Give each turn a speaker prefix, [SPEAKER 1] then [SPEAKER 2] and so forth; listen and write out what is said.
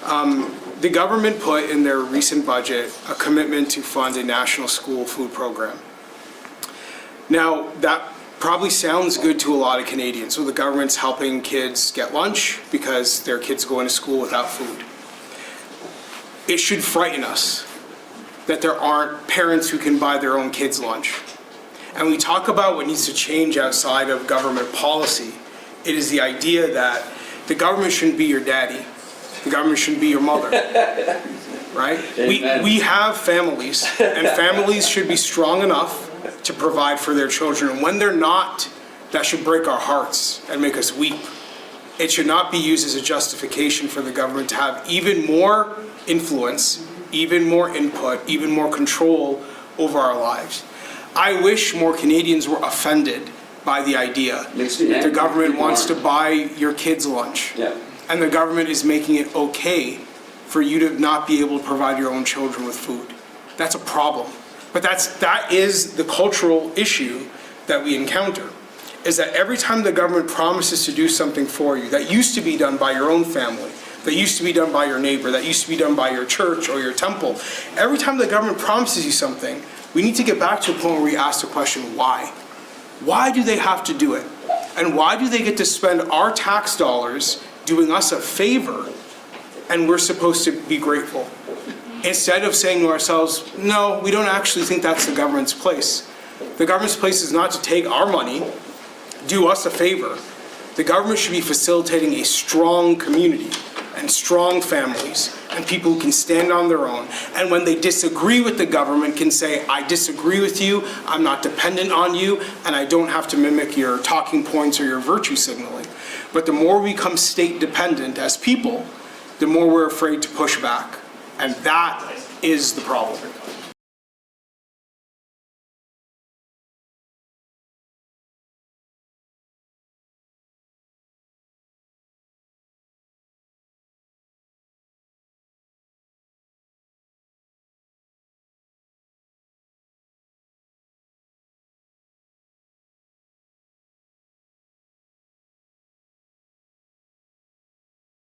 [SPEAKER 1] The government put in their recent budget a commitment to fund a national school food program. Now, that probably sounds good to a lot of Canadians. So the government's helping kids get lunch because their kids go into school without food. It should frighten us that there aren't parents who can buy their own kids lunch. And we talk about what needs to change outside of government policy. It is the idea that the government shouldn't be your daddy. The government shouldn't be your mother, right? We have families, and families should be strong enough to provide for their children. And when they're not, that should break our hearts and make us weep. It should not be used as a justification for the government to have even more influence, even more input, even more control over our lives. I wish more Canadians were offended by the idea that the government wants to buy your kids lunch. Yeah. And the government is making it okay for you to not be able to provide your own children with food. That's a problem. But that is the cultural issue that we encounter, is that every time the government promises to do something for you that used to be done by your own family, that used to be done by your neighbor, that used to be done by your church or your temple, every time the government promises you something, we need to get back to a point where we ask the question, why? Why do they have to do it? And why do they get to spend our tax dollars doing us a favor, and we're supposed to be grateful? Instead of saying to ourselves, no, we don't actually think that's the government's place. The government's place is not to take our money, do us a favor. The government should be facilitating a strong community and strong families and people who can stand on their own. And when they disagree with the government, can say, I disagree with you, I'm not dependent on you, and I don't have to mimic your talking points or your virtue signaling. But the more we become state dependent as people, the more we're afraid to push back. And that is the problem.